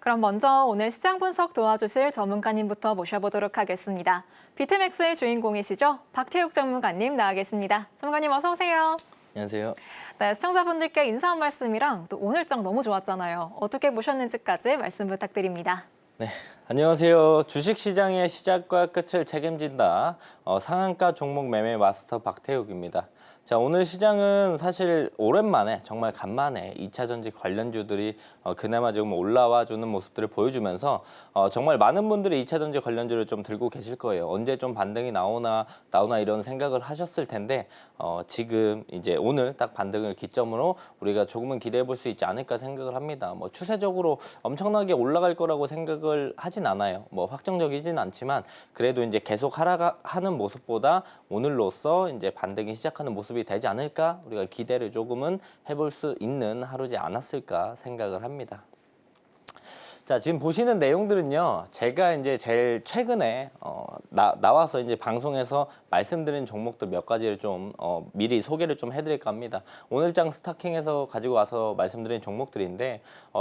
그럼 먼저 오늘 시장 분석 도와주실 전문가님부터 모셔보도록 하겠습니다. 비트맥스의 주인공이시죠? 박태욱 전문가님 나와 계십니다. 전문가님 어서 오세요. 안녕하세요. 네, 시청자분들께 인사 한 말씀이랑 또 오늘장 너무 좋았잖아요. 어떻게 보셨는지까지 말씀 부탁드립니다. 네, 안녕하세요. 주식시장의 시작과 끝을 책임진다. 상한가 종목 매매 마스터 박태욱입니다. 자, 오늘 시장은 사실 오랜만에 정말 간만에 2차 전지 관련주들이 그나마 좀 올라와 주는 모습들을 보여주면서 정말 많은 분들이 2차 전지 관련주를 좀 들고 계실 거예요. 언제 좀 반등이 나오나 이런 생각을 하셨을 텐데 지금 이제 오늘 딱 반등을 기점으로 우리가 조금은 기대해 볼 수 있지 않을까 생각을 합니다. 뭐 추세적으로 엄청나게 올라갈 거라고 생각을 하진 않아요. 뭐 확정적이진 않지만 그래도 이제 계속 하락하는 모습보다 오늘로써 이제 반등이 시작하는 모습이 되지 않을까 우리가 기대를 조금은 해볼 수 있는 하루지 않았을까 생각을 합니다. 자, 지금 보시는 내용들은요, 제가 이제 제일 최근에 나와서 이제 방송에서 말씀드린 종목들 몇 가지를 좀 미리 소개를 좀 해드릴까 합니다. 오늘장 스타킹에서 가지고 와서 말씀드린 종목들인데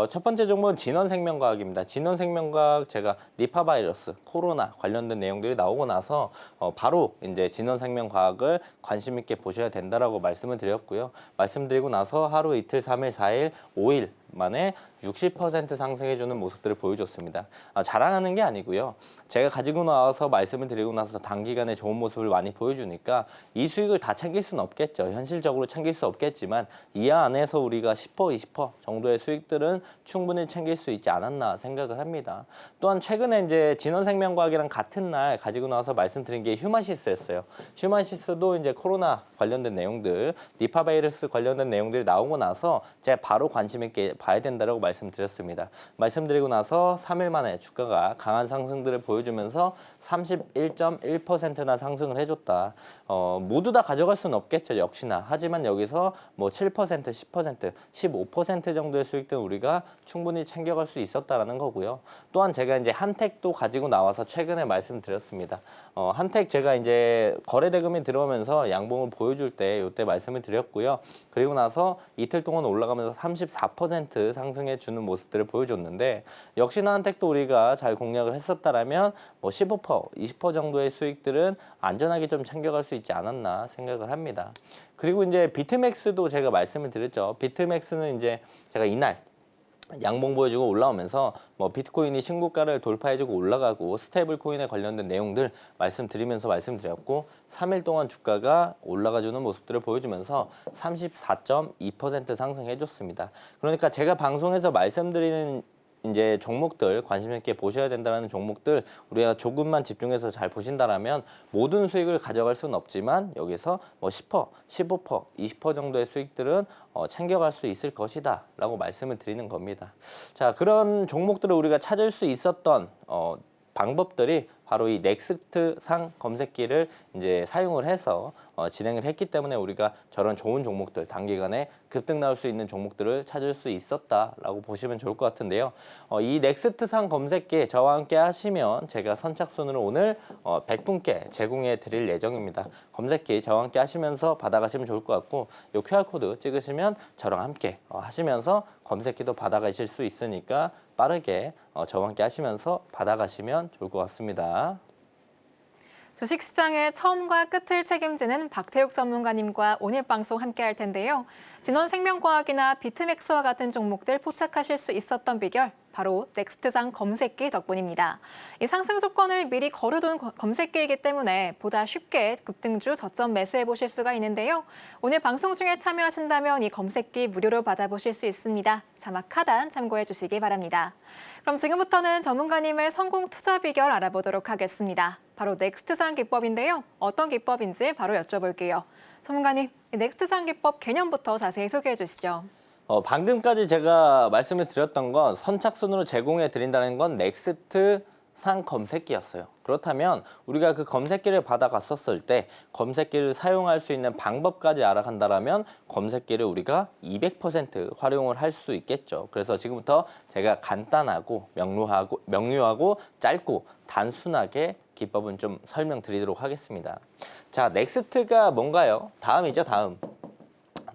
첫 번째 종목은 진원생명과학입니다. 진원생명과학 제가 니파 바이러스, 코로나 관련된 내용들이 나오고 나서 바로 이제 진원생명과학을 관심 있게 보셔야 된다라고 말씀을 드렸고요. 말씀드리고 나서 하루 이틀, 3일, 4일, 5일 만에 60% 상승해주는 모습들을 보여줬습니다. 자랑하는 게 아니고요. 제가 가지고 나와서 말씀을 드리고 나서 단기간에 좋은 모습을 많이 보여주니까 이 수익을 다 챙길 수는 없겠죠. 현실적으로 챙길 수 없겠지만 이 안에서 우리가 10%, 20% 정도의 수익들은 충분히 챙길 수 있지 않았나 생각을 합니다. 또한 최근에 이제 진원생명과학이랑 같은 날 가지고 나와서 말씀드린 게 휴마시스였어요. 휴마시스도 이제 코로나 관련된 내용들, 니파 바이러스 관련된 내용들이 나오고 나서 제가 바로 관심 있게 봐야 된다고 말씀드렸습니다. 말씀드리고 나서 3일 만에 주가가 강한 상승들을 보여주면서 31.1%나 상승을 해줬다. 모두 다 가져갈 수는 없겠죠, 역시나. 하지만 여기서 뭐 7%, 10%, 15% 정도의 수익들은 우리가 충분히 챙겨갈 수 있었다라는 거고요. 또한 제가 이제 한택도 가지고 나와서 최근에 말씀드렸습니다. 한택 제가 이제 거래대금이 들어오면서 양봉을 보여줄 때 이때 말씀을 드렸고요. 그리고 나서 이틀 동안 올라가면서 34% 상승해 주는 모습들을 보여줬는데 역시나 한택도 우리가 잘 공략을 했었다라면 뭐 15%, 20% 정도의 수익들은 안전하게 좀 챙겨갈 수 있지 않았나 생각을 합니다. 그리고 이제 비트맥스도 제가 말씀을 드렸죠. 비트맥스는 이제 제가 이날 양봉 보여주고 올라오면서 뭐 비트코인이 신고가를 돌파해주고 올라가고 스테이블 코인에 관련된 내용들 말씀드리면서 말씀드렸고 3일 동안 주가가 올라가주는 모습들을 보여주면서 34.2% 상승해줬습니다. 그러니까 제가 방송에서 말씀드리는 이제 종목들 관심 있게 보셔야 된다는 종목들 우리가 조금만 집중해서 잘 보신다라면 모든 수익을 가져갈 수는 없지만 여기서 뭐 10%, 15%, 20% 정도의 수익들은 챙겨갈 수 있을 것이다 라고 말씀을 드리는 겁니다. 자, 그런 종목들을 우리가 찾을 수 있었던 방법들이 바로 이 넥스트 상 검색기를 이제 사용을 해서 진행을 했기 때문에 우리가 저런 좋은 종목들 단기간에 급등 나올 수 있는 종목들을 찾을 수 있었다라고 보시면 좋을 것 같은데요. 이 넥스트 상 검색기 저와 함께 하시면 제가 선착순으로 오늘 100분께 제공해 드릴 예정입니다. 검색기 저와 함께 하시면서 받아가시면 좋을 것 같고 이 QR코드 찍으시면 저랑 함께 하시면서 검색기도 받아가실 수 있으니까 빠르게 저와 함께 하시면서 받아가시면 좋을 것 같습니다. 주식시장의 처음과 끝을 책임지는 박태욱 전문가님과 오늘 방송 함께 할 텐데요. 진원생명과학이나 비트맥스와 같은 종목들 포착하실 수 있었던 비결, 바로 넥스트상 검색기 덕분입니다. 이 상승 조건을 미리 거르둔 검색기이기 때문에 보다 쉽게 급등주 저점 매수해 보실 수가 있는데요. 오늘 방송 중에 참여하신다면 이 검색기 무료로 받아보실 수 있습니다. 자막 하단 참고해 주시기 바랍니다. 그럼 지금부터는 전문가님의 성공 투자 비결 알아보도록 하겠습니다. 바로 넥스트상 기법인데요. 어떤 기법인지 바로 여쭤볼게요. 전문가님, 넥스트상 기법 개념부터 자세히 소개해 주시죠. 방금까지 제가 말씀을 드렸던 건 선착순으로 제공해 드린다는 건 넥스트 상 검색기였어요. 그렇다면 우리가 그 검색기를 받아갔었을 때 검색기를 사용할 수 있는 방법까지 알아간다면 검색기를 우리가 200% 활용을 할 수 있겠죠. 그래서 지금부터 제가 간단하고 명료하고 짧고 단순하게 기법은 좀 설명드리도록 하겠습니다. 자, 넥스트가 뭔가요? 다음이죠, 다음.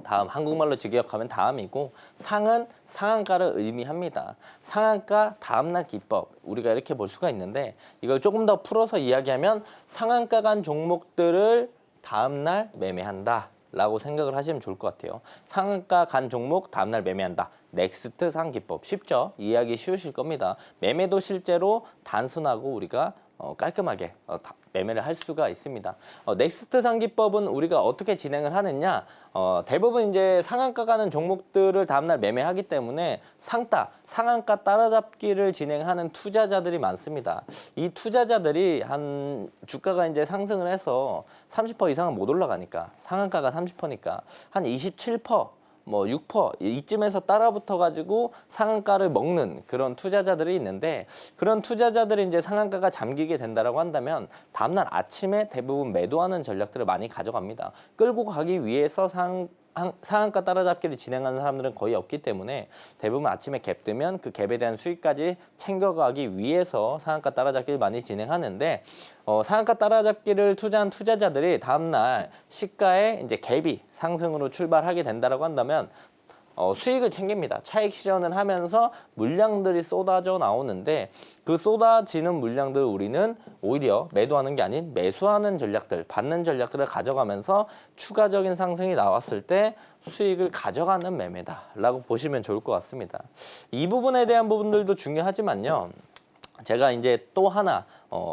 다음, 한국말로 직역하면 다음이고, 상은 상한가를 의미합니다. 상한가 다음날 기법, 우리가 이렇게 볼 수가 있는데, 이걸 조금 더 풀어서 이야기하면 상한가 간 종목들을 다음날 매매한다 라고 생각을 하시면 좋을 것 같아요. 상한가 간 종목 다음날 매매한다. 넥스트 상기법. 쉽죠? 이해하기 쉬우실 겁니다. 매매도 실제로 단순하고 우리가 깔끔하게 매매를 할 수가 있습니다. 넥스트 상기법은 우리가 어떻게 진행을 하느냐, 대부분 이제 상한가 가는 종목들을 다음날 매매하기 때문에 상한가 따라잡기를 진행하는 투자자들이 많습니다. 이 투자자들이 한 주가가 이제 상승을 해서 30% 이상은 못 올라가니까, 상한가가 30%니까 한 27%, 뭐 6% 이쯤에서 따라붙어 가지고 상한가를 먹는 그런 투자자들이 있는데, 그런 투자자들이 이제 상한가가 잠기게 된다라고 한다면 다음날 아침에 대부분 매도하는 전략들을 많이 가져갑니다. 끌고 가기 위해서 상한가 따라잡기를 진행하는 사람들은 거의 없기 때문에 대부분 아침에 갭 뜨면 그 갭에 대한 수익까지 챙겨가기 위해서 상한가 따라잡기를 많이 진행하는데, 상한가 따라잡기를 투자한 투자자들이 다음날 시가에 이제 갭이 상승으로 출발하게 된다라고 한다면 수익을 챙깁니다. 차익 실현을 하면서 물량들이 쏟아져 나오는데, 그 쏟아지는 물량들을 우리는 오히려 매도하는 게 아닌 매수하는 전략들, 받는 전략들을 가져가면서 추가적인 상승이 나왔을 때 수익을 가져가는 매매다라고 보시면 좋을 것 같습니다. 이 부분에 대한 부분들도 중요하지만요. 제가 이제 또 하나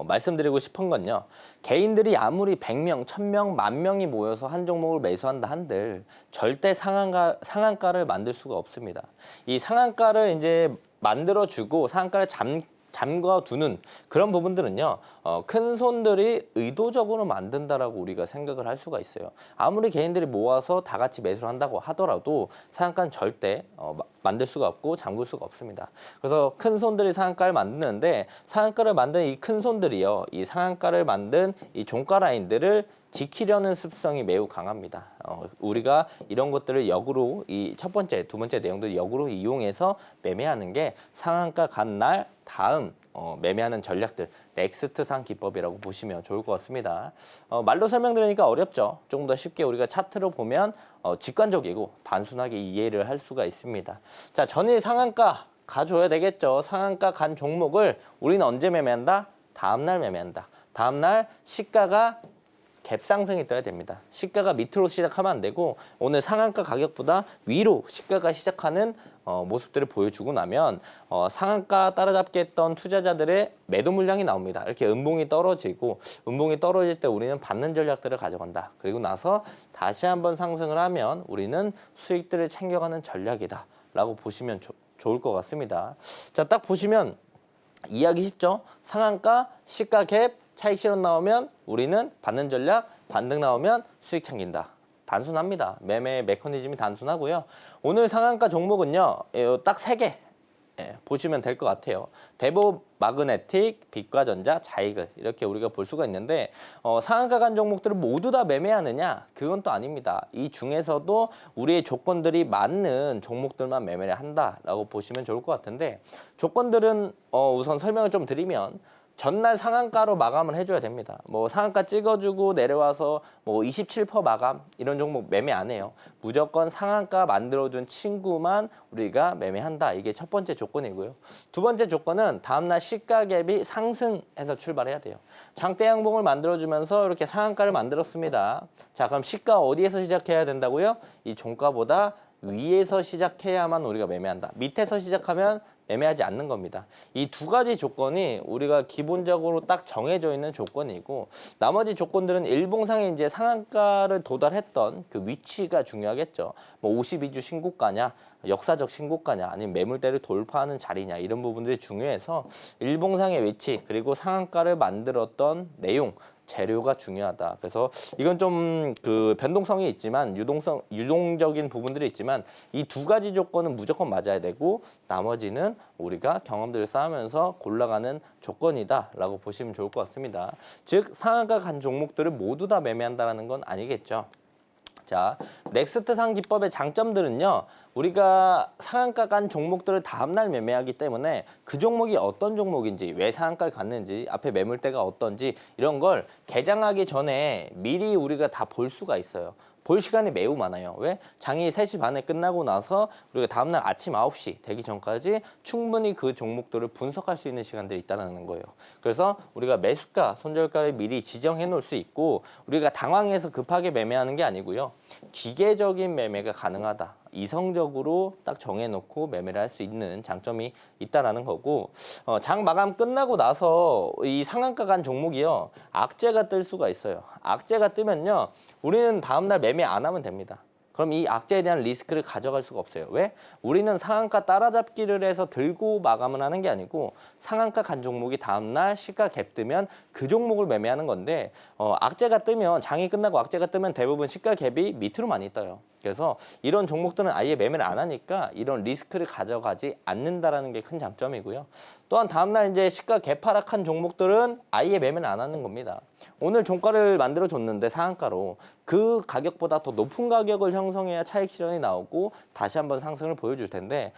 말씀드리고 싶은 건요. 개인들이 아무리 100명, 1000명, 10,000명이 모여서 한 종목을 매수한다 한들 절대 상한가를 만들 수가 없습니다. 이 상한가를 이제 만들어주고 상한가를 잠궈두는 그런 부분들은요, 큰 손들이 의도적으로 만든다라고 우리가 생각을 할 수가 있어요. 아무리 개인들이 모아서 다 같이 매수를 한다고 하더라도 상한가는 절대 만들 수가 없고 잠글 수가 없습니다. 그래서 큰 손들이 상한가를 만드는데, 상한가를 만든 이 큰 손들이요, 이 상한가를 만든 이 종가 라인들을 지키려는 습성이 매우 강합니다. 우리가 이런 것들을 역으로, 이 첫 번째, 두 번째 내용들 역으로 이용해서 매매하는 게 상한가 간 날 다음 매매하는 전략들, 넥스트 상 기법이라고 보시면 좋을 것 같습니다. 말로 설명드리니까 어렵죠. 조금 더 쉽게 우리가 차트로 보면 직관적이고 단순하게 이해를 할 수가 있습니다. 자, 전일 상한가 가줘야 되겠죠. 상한가 간 종목을 우리는 언제 매매한다? 다음날 매매한다. 다음날 시가가 갭 상승이 떠야 됩니다. 시가가 밑으로 시작하면 안 되고, 오늘 상한가 가격보다 위로 시가가 시작하는 모습들을 보여주고 나면 상한가 따라잡기 했던 투자자들의 매도 물량이 나옵니다. 이렇게 음봉이 떨어지고, 음봉이 떨어질 때 우리는 받는 전략들을 가져간다. 그리고 나서 다시 한번 상승을 하면 우리는 수익들을 챙겨가는 전략이다 라고 보시면 좋을 것 같습니다. 자, 딱 보시면 이해하기 쉽죠? 상한가, 시가 갭, 차익 실현 나오면 우리는 받는 전략, 반등 나오면 수익 챙긴다. 단순합니다. 매매 메커니즘이 단순하고요. 오늘 상한가 종목은요, 딱 3개 보시면 될 것 같아요. 대보 마그네틱, 빛과전자, 자이글, 이렇게 우리가 볼 수가 있는데, 상한가 간 종목들을 모두 다 매매하느냐? 그건 또 아닙니다. 이 중에서도 우리의 조건들이 맞는 종목들만 매매를 한다라고 보시면 좋을 것 같은데, 조건들은 우선 설명을 좀 드리면, 전날 상한가로 마감을 해줘야 됩니다. 뭐 상한가 찍어주고 내려와서 뭐 27% 마감 이런 종목 매매 안 해요. 무조건 상한가 만들어준 친구만 우리가 매매한다. 이게 첫 번째 조건이고요. 두 번째 조건은 다음날 시가 갭이 상승해서 출발해야 돼요. 장대 양봉을 만들어주면서 이렇게 상한가를 만들었습니다. 자, 그럼 시가 어디에서 시작해야 된다고요? 이 종가보다 위에서 시작해야만 우리가 매매한다. 밑에서 시작하면 매매하지 않는 겁니다. 이 두 가지 조건이 우리가 기본적으로 딱 정해져 있는 조건이고, 나머지 조건들은 일봉상에 이제 상한가를 도달했던 그 위치가 중요하겠죠. 뭐 52주 신고가냐, 역사적 신고가냐, 아니면 매물대를 돌파하는 자리냐, 이런 부분들이 중요해서 일봉상의 위치, 그리고 상한가를 만들었던 내용, 재료가 중요하다. 그래서 이건 좀 그 변동성이 있지만, 유동적인 부분들이 있지만, 이 두 가지 조건은 무조건 맞아야 되고, 나머지는 우리가 경험들을 쌓으면서 골라가는 조건이다라고 보시면 좋을 것 같습니다. 즉, 상한가 간 종목들을 모두 다 매매한다는 건 아니겠죠. 자, 넥스트 상 기법의 장점들은요, 우리가 상한가 간 종목들을 다음날 매매하기 때문에 그 종목이 어떤 종목인지, 왜 상한가를 갔는지, 앞에 매물대가 어떤지, 이런 걸 개장하기 전에 미리 우리가 다 볼 수가 있어요. 볼 시간이 매우 많아요. 왜? 장이 3시 반에 끝나고 나서 우리가 다음날 아침 9시 되기 전까지 충분히 그 종목들을 분석할 수 있는 시간들이 있다는 거예요. 그래서 우리가 매수가, 손절가를 미리 지정해 놓을 수 있고 우리가 당황해서 급하게 매매하는 게 아니고요. 기계적인 매매가 가능하다. 이성적으로 딱 정해놓고 매매를 할 수 있는 장점이 있다라는 거고 장 마감 끝나고 나서 이 상한가 간 종목이요. 악재가 뜰 수가 있어요. 악재가 뜨면요. 우리는 다음날 매매 안 하면 됩니다. 그럼 이 악재에 대한 리스크를 가져갈 수가 없어요. 왜? 우리는 상한가 따라잡기를 해서 들고 마감을 하는 게 아니고 상한가 간 종목이 다음날 시가 갭 뜨면 그 종목을 매매하는 건데 악재가 뜨면 장이 끝나고 악재가 뜨면 대부분 시가 갭이 밑으로 많이 떠요. 그래서 이런 종목들은 아예 매매를 안 하니까 이런 리스크를 가져가지 않는다라는 게 큰 장점이고요. 또한 다음날 이제 시가 개파락한 종목들은 아예 매매를 안 하는 겁니다. 오늘 종가를 만들어 줬는데 상한가로 그 가격보다 더 높은 가격을 형성해야 차익 실현이 나오고 다시 한번 상승을 보여줄 텐데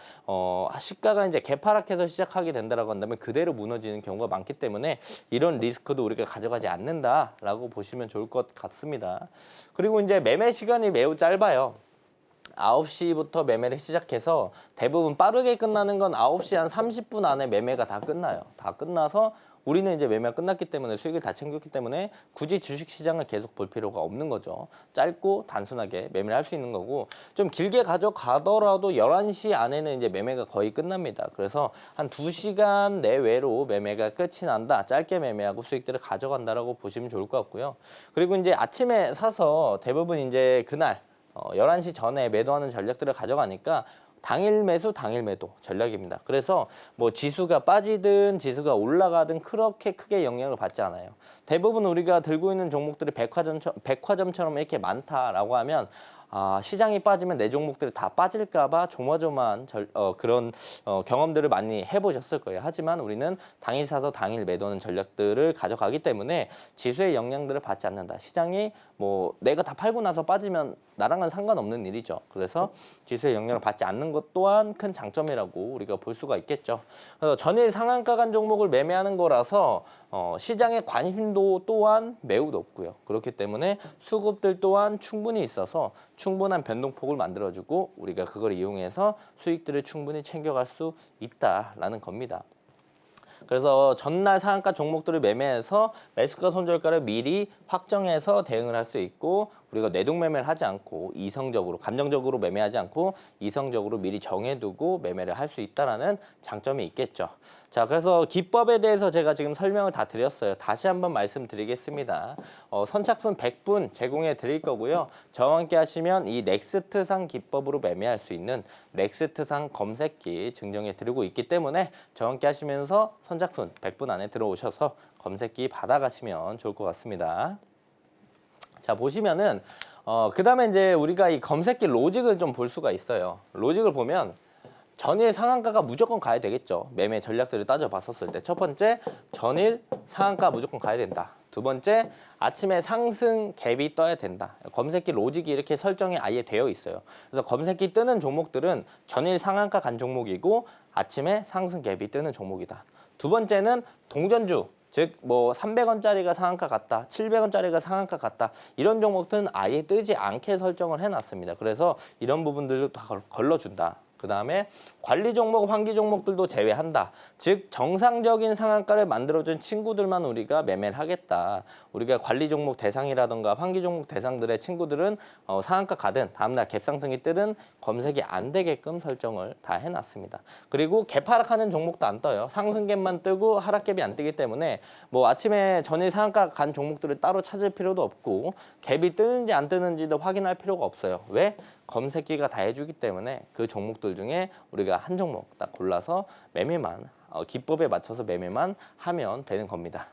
시가가 이제 개파락해서 시작하게 된다라고 한다면 그대로 무너지는 경우가 많기 때문에 이런 리스크도 우리가 가져가지 않는다라고 보시면 좋을 것 같습니다. 그리고 이제 매매 시간이 매우 짧아요. 9시부터 매매를 시작해서 대부분 빠르게 끝나는 건 9시 한 30분 안에 매매가 다 끝나요. 다 끝나서 우리는 이제 매매가 끝났기 때문에 수익을 다 챙겼기 때문에 굳이 주식시장을 계속 볼 필요가 없는 거죠. 짧고 단순하게 매매를 할 수 있는 거고 좀 길게 가져가더라도 11시 안에는 이제 매매가 거의 끝납니다. 그래서 한 2시간 내외로 매매가 끝이 난다. 짧게 매매하고 수익들을 가져간다라고 보시면 좋을 것 같고요. 그리고 이제 아침에 사서 대부분 이제 그날 11시 전에 매도하는 전략들을 가져가니까 당일 매수, 당일 매도 전략입니다. 그래서 뭐 지수가 빠지든 지수가 올라가든 그렇게 크게 영향을 받지 않아요. 대부분 우리가 들고 있는 종목들이 백화점처럼 이렇게 많다라고 하면 시장이 빠지면 내 종목들이 다 빠질까 봐 조마조마한 그런 경험들을 많이 해보셨을 거예요. 하지만 우리는 당일 사서 당일 매도하는 전략들을 가져가기 때문에 지수의 영향들을 받지 않는다. 시장이 뭐 내가 다 팔고 나서 빠지면 나랑은 상관없는 일이죠. 그래서 지수의 영향을 받지 않는 것 또한 큰 장점이라고 우리가 볼 수가 있겠죠. 그래서 전일 상한가 간 종목을 매매하는 거라서 시장의 관심도 또한 매우 높고요. 그렇기 때문에 수급들 또한 충분히 있어서 충분한 변동폭을 만들어주고 우리가 그걸 이용해서 수익들을 충분히 챙겨갈 수 있다라는 겁니다. 그래서 전날 상한가 종목들을 매매해서 매수가 손절가를 미리 확정해서 대응을 할 수 있고 우리가 내동 매매를 하지 않고 이성적으로 감정적으로 매매하지 않고 이성적으로 미리 정해두고 매매를 할 수 있다라는 장점이 있겠죠. 자, 그래서 기법에 대해서 제가 지금 설명을 다 드렸어요. 다시 한번 말씀드리겠습니다. 선착순 100분 제공해 드릴 거고요. 저와 함께 하시면 이 넥스트상 기법으로 매매할 수 있는 넥스트상 검색기 증정해 드리고 있기 때문에 저와 함께 하시면서 선착순 100분 안에 들어오셔서 검색기 받아가시면 좋을 것 같습니다. 자, 보시면은 그다음에 이제 우리가 이 검색기 로직을 좀 볼 수가 있어요. 로직을 보면 전일 상한가가 무조건 가야 되겠죠. 매매 전략들을 따져봤었을 때 첫 번째, 전일 상한가 무조건 가야 된다. 두 번째, 아침에 상승 갭이 떠야 된다. 검색기 로직이 이렇게 설정이 아예 되어 있어요. 그래서 검색기 뜨는 종목들은 전일 상한가 간 종목이고 아침에 상승 갭이 뜨는 종목이다. 두 번째는 동전주, 즉 뭐 300원짜리가 상한가 같다, 700원짜리가 상한가 같다 이런 종목들은 아예 뜨지 않게 설정을 해놨습니다. 그래서 이런 부분들도 다 걸러준다. 그 다음에 관리 종목, 환기 종목들도 제외한다. 즉 정상적인 상한가를 만들어준 친구들만 우리가 매매를 하겠다. 우리가 관리 종목 대상이라던가 환기 종목 대상들의 친구들은 상한가 가든 다음날 갭상승이 뜨든 검색이 안 되게끔 설정을 다 해놨습니다. 그리고 갭하락하는 종목도 안 떠요. 상승갭만 뜨고 하락갭이 안 뜨기 때문에 뭐 아침에 전일 상한가 간 종목들을 따로 찾을 필요도 없고 갭이 뜨는지 안 뜨는지도 확인할 필요가 없어요. 왜? 검색기가 다 해주기 때문에 그 종목들 중에 우리가 한 종목 딱 골라서 매매만 기법에 맞춰서 매매만 하면 되는 겁니다.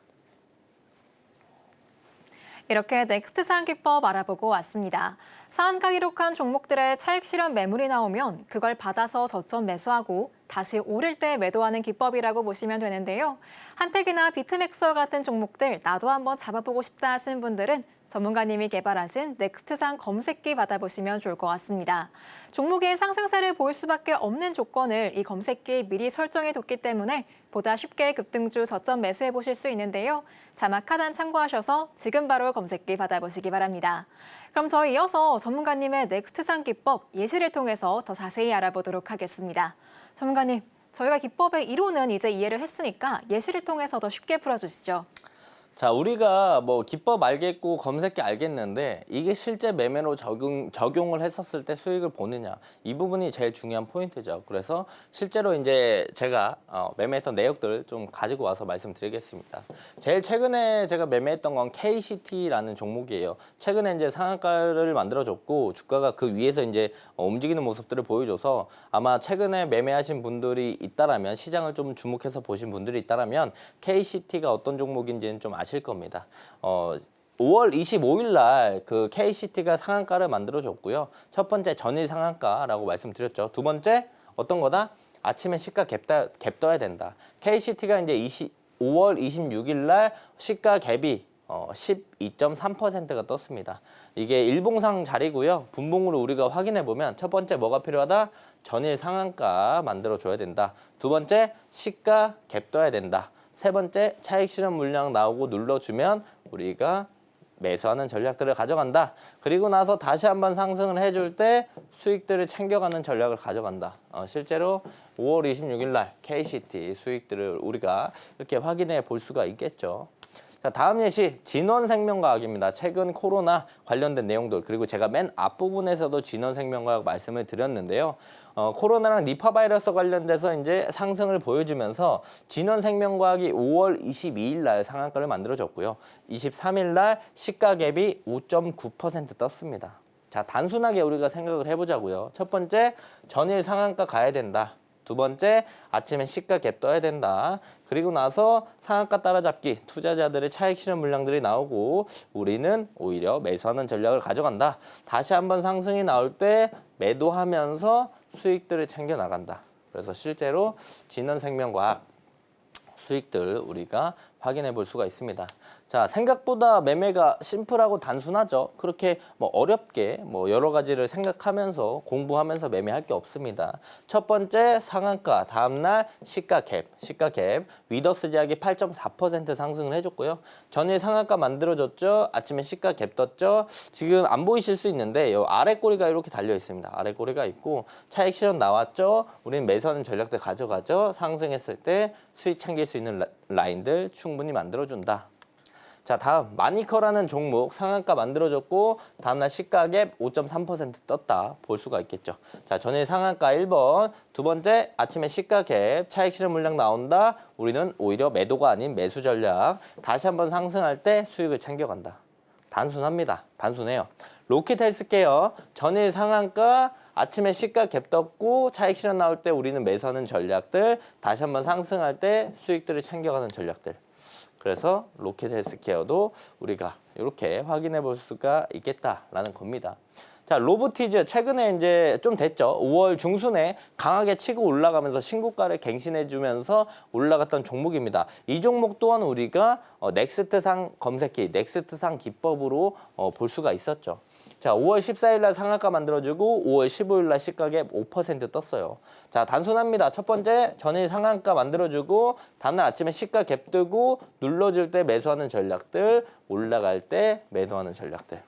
이렇게 넥스트상 기법 알아보고 왔습니다. 상한가 기록한 종목들의 차익 실현 매물이 나오면 그걸 받아서 저점 매수하고 다시 오를 때 매도하는 기법이라고 보시면 되는데요. 한택이나 비트맥스와 같은 종목들 나도 한번 잡아보고 싶다 하시는 분들은 전문가님이 개발하신 넥스트상 검색기 받아보시면 좋을 것 같습니다. 종목의 상승세를 보일 수밖에 없는 조건을 이 검색기에 미리 설정해뒀기 때문에 보다 쉽게 급등주 저점 매수해보실 수 있는데요. 자막 하단 참고하셔서 지금 바로 검색기 받아보시기 바랍니다. 그럼 저희 이어서 전문가님의 넥스트상 기법 예시를 통해서 더 자세히 알아보도록 하겠습니다. 전문가님, 저희가 기법의 이론은 이제 이해를 했으니까 예시를 통해서 더 쉽게 풀어주시죠. 자, 우리가 뭐 기법 알겠고 검색기 알겠는데 이게 실제 매매로 적용을 했었을 때 수익을 보느냐, 이 부분이 제일 중요한 포인트죠. 그래서 실제로 이제 제가 매매했던 내역들 좀 가지고 와서 말씀드리겠습니다. 제일 최근에 제가 매매했던 건 KCT라는 종목이에요. 최근에 이제 상한가를 만들어줬고 주가가 그 위에서 이제 움직이는 모습들을 보여줘서 아마 최근에 매매하신 분들이 있다라면, 시장을 좀 주목해서 보신 분들이 있다라면 KCT가 어떤 종목인지는 좀 아실 겁니다. 5월 25일 날 그 KCT가 상한가를 만들어줬고요. 첫 번째 전일 상한가라고 말씀드렸죠. 두 번째 어떤 거다? 아침에 시가 갭 떠야 된다. KCT가 이제 5월 26일 날 시가 갭이 12.3%가 떴습니다. 이게 일봉상 자리고요. 분봉으로 우리가 확인해 보면 첫 번째 뭐가 필요하다? 전일 상한가 만들어 줘야 된다. 두 번째 시가 갭 떠야 된다. 세 번째 차익 실현 물량 나오고 눌러주면 우리가 매수하는 전략들을 가져간다. 그리고 나서 다시 한번 상승을 해줄 때 수익들을 챙겨가는 전략을 가져간다. 실제로 5월 26일 날 KCT 수익들을 우리가 이렇게 확인해 볼 수가 있겠죠. 자, 다음 예시 진원생명과학입니다. 최근 코로나 관련된 내용들, 그리고 제가 맨 앞부분에서도 진원생명과학 말씀을 드렸는데요. 코로나랑 니파 바이러스 관련돼서 이제 상승을 보여주면서 진원생명과학이 5월 22일 날 상한가를 만들어줬고요. 23일 날 시가 갭이 5.9% 떴습니다. 자, 단순하게 우리가 생각을 해보자고요. 첫 번째, 전일 상한가 가야 된다. 두 번째, 아침에 시가 갭 떠야 된다. 그리고 나서 상한가 따라잡기, 투자자들의 차익 실현 물량들이 나오고 우리는 오히려 매수하는 전략을 가져간다. 다시 한번 상승이 나올 때 매도하면서 수익들을 챙겨 나간다. 그래서 실제로 진원생명과학 수익들 우리가 확인해 볼 수가 있습니다. 자, 생각보다 매매가 심플하고 단순하죠. 그렇게 뭐 어렵게 뭐 여러 가지를 생각하면서 공부하면서 매매할 게 없습니다. 첫 번째 상한가, 다음날 시가 갭, 위더스 제약이 8.4% 상승을 해줬고요. 전일 상한가 만들어줬죠. 아침에 시가 갭 떴죠. 지금 안 보이실 수 있는데 이 아래 꼬리가 이렇게 달려 있습니다. 아래 꼬리가 있고 차익 실현 나왔죠. 우리는 매수하는 전략들 가져가죠. 상승했을 때 수익 챙길 수 있는 라인들 충분히 만들어준다. 자, 다음 마니커라는 종목 상한가 만들어줬고 다음날 시가갭 5.3% 떴다 볼 수가 있겠죠. 자, 전일 상한가 1번, 두 번째 아침에 시가갭 차익 실현 물량 나온다. 우리는 오히려 매도가 아닌 매수 전략. 다시 한번 상승할 때 수익을 챙겨간다. 단순합니다. 단순해요. 로켓 헬스케어 전일 상한가, 아침에 시가 갭 떴고 차익 실현 나올 때 우리는 매수하는 전략들, 다시 한번 상승할 때 수익들을 챙겨가는 전략들. 그래서 로켓 헬스케어도 우리가 이렇게 확인해 볼 수가 있겠다라는 겁니다. 자, 로보티즈 최근에 이제 좀 됐죠. 5월 중순에 강하게 치고 올라가면서 신고가를 갱신해 주면서 올라갔던 종목입니다. 이 종목 또한 우리가 넥스트상 검색기, 넥스트상 기법으로 볼 수가 있었죠. 자, 5월 14일 날 상한가 만들어주고 5월 15일 날 시가갭 5% 떴어요. 자, 단순합니다. 첫 번째, 전일 상한가 만들어주고 다음날 아침에 시가갭 뜨고 눌러줄 때 매수하는 전략들, 올라갈 때 매도하는 전략들.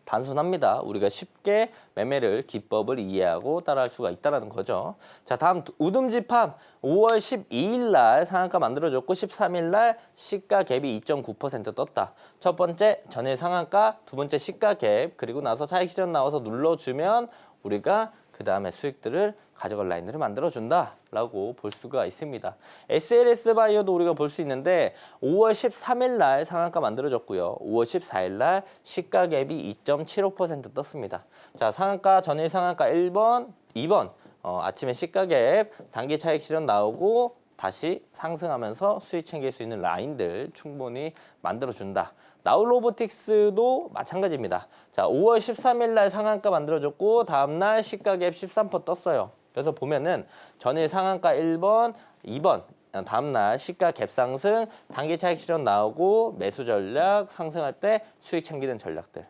단순합니다. 우리가 쉽게 매매를 기법을 이해하고 따라할 수가 있다는 거죠. 자, 다음 우듬지팜 5월 12일 날 상한가 만들어줬고 13일 날 시가 갭이 2.9% 떴다. 첫 번째 전일 상한가, 두 번째 시가 갭, 그리고 나서 차익 실현 나와서 눌러주면 우리가 그 다음에 수익들을 가져갈 라인들을 만들어준다라고 볼 수가 있습니다. SLS 바이오도 우리가 볼 수 있는데 5월 13일 날 상한가 만들어졌고요. 5월 14일 날 시가 갭이 2.75% 떴습니다. 자, 상한가, 전일 상한가 1번, 2번 아침에 시가 갭, 단기 차익 실현 나오고 다시 상승하면서 수익 챙길 수 있는 라인들 충분히 만들어준다. 나우로보틱스도 마찬가지입니다. 자, 5월 13일 날 상한가 만들어줬고 다음날 시가갭 13% 떴어요. 그래서 보면은 전일 상한가 1번, 2번 다음날 시가 갭 상승, 단기 차익 실현 나오고 매수 전략 상승할 때 수익 챙기는 전략들.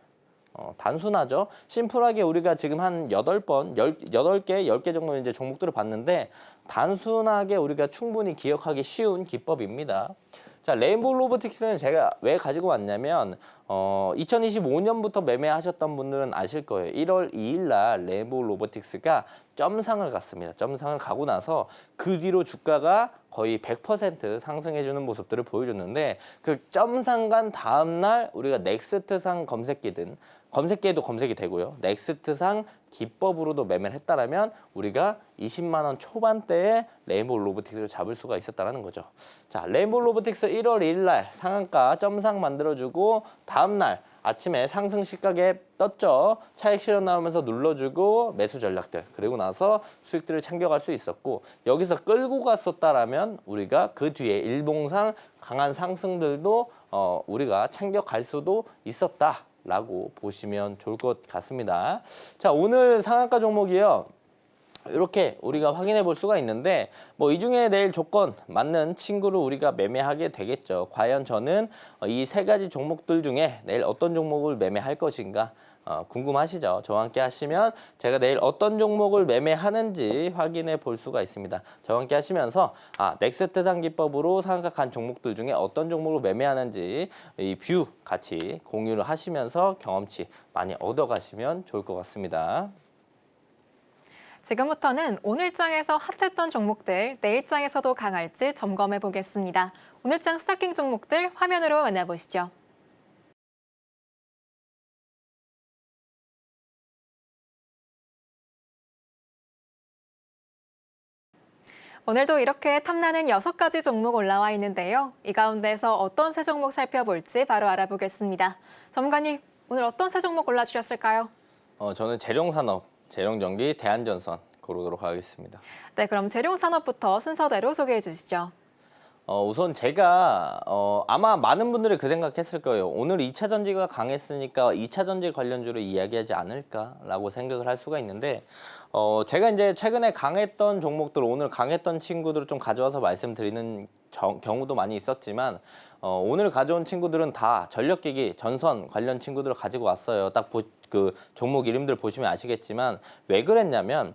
단순하죠. 심플하게 우리가 지금 한 8번, 8개, 10개 정도 이제 종목들을 봤는데 단순하게 우리가 충분히 기억하기 쉬운 기법입니다. 자, 레인보우 로보틱스는 제가 왜 가지고 왔냐면 2025년부터 매매하셨던 분들은 아실 거예요. 1월 2일 날 레인보우 로보틱스가 점상을 갔습니다. 점상을 가고 나서 그 뒤로 주가가 거의 100% 상승해주는 모습들을 보여줬는데 그 점상 간 다음 날 우리가 넥스트상 검색기든 검색기에도 검색이 되고요. 넥스트상 기법으로도 매매를 했다라면 우리가 20만 원 초반대에 레인보우 로보틱스를 잡을 수가 있었다는 거죠. 자, 레인보우 로보틱스 1월 2일 날 상한가 점상 만들어주고 다음 날 아침에 상승 시가에 떴죠. 차익 실현 나오면서 눌러주고 매수 전략들 그리고 나서 수익들을 챙겨갈 수 있었고 여기서 끌고 갔었다라면 우리가 그 뒤에 일봉상 강한 상승들도 우리가 챙겨갈 수도 있었다. 라고 보시면 좋을 것 같습니다. 자, 오늘 상한가 종목이요. 이렇게 우리가 확인해 볼 수가 있는데 뭐 이 중에 내일 조건 맞는 친구를 우리가 매매하게 되겠죠. 과연 저는 이 세 가지 종목들 중에 내일 어떤 종목을 매매할 것인가 궁금하시죠? 저와 함께 하시면 제가 내일 어떤 종목을 매매하는지 확인해 볼 수가 있습니다. 저와 함께 하시면서 넥스트상 기법으로 상한가 간 종목들 중에 어떤 종목을 매매하는지 이 뷰 같이 공유를 하시면서 경험치 많이 얻어가시면 좋을 것 같습니다. 지금부터는 오늘장에서 핫했던 종목들, 내일장에서도 강할지 점검해 보겠습니다. 오늘장 스타킹 종목들 화면으로 만나보시죠. 오늘도 이렇게 탐나는 6가지 종목 올라와 있는데요. 이 가운데서 어떤 세 종목 살펴볼지 바로 알아보겠습니다. 전문가님, 오늘 어떤 세 종목 골라주셨을까요? 저는 재룡산업, 재룡전기, 대한전선 고르도록 하겠습니다. 네, 그럼 재룡산업부터 순서대로 소개해 주시죠. 우선 제가 아마 많은 분들이 그 생각했을 거예요. 오늘 2차 전지가 강했으니까 2차 전지 관련주를 이야기하지 않을까라고 생각을 할 수가 있는데 제가 이제 최근에 강했던 종목들 오늘 강했던 친구들을 좀 가져와서 말씀드리는 경우도 많이 있었지만 오늘 가져온 친구들은 다 전력기기, 전선 관련 친구들을 가지고 왔어요. 딱 그 종목 이름들 보시면 아시겠지만 왜 그랬냐면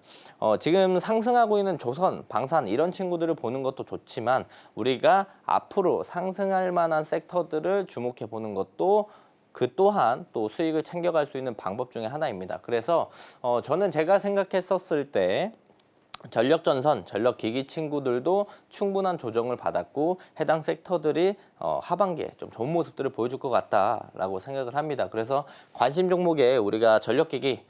지금 상승하고 있는 조선, 방산 이런 친구들을 보는 것도 좋지만 우리가 앞으로 상승할 만한 섹터들을 주목해 보는 것도 그 또한 또 수익을 챙겨갈 수 있는 방법 중에 하나입니다. 그래서 저는 제가 생각했었을 때 전력전선, 전력기기 친구들도 충분한 조정을 받았고 해당 섹터들이 하반기에 좀 좋은 모습들을 보여줄 것 같다라고 생각을 합니다. 그래서 관심 종목에 우리가 전력기기,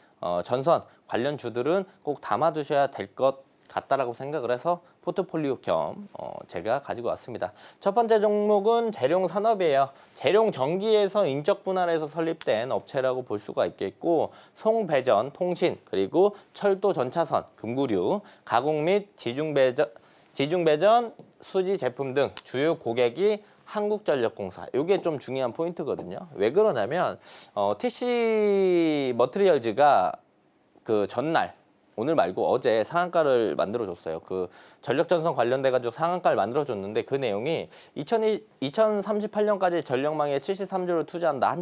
전선 관련주들은 꼭 담아두셔야 될 것 같다라고 생각을 해서 포트폴리오 겸 제가 가지고 왔습니다. 첫 번째 종목은 재룡산업이에요. 재룡전기에서 인적 분할해서 설립된 업체라고 볼 수가 있겠고 송배전, 통신, 그리고 철도 전차선, 금구류, 가공 및 지중배전, 수지 제품 등 주요 고객이 한국전력공사. 이게 좀 중요한 포인트거든요. 왜 그러냐면 TC 머티리얼즈가 그 전날 오늘 말고 어제 상한가를 만들어줬어요. 그 전력전선 관련돼가지고 상한가를 만들어줬는데 그 내용이 2038년까지 전력망에 73조를 투자한다.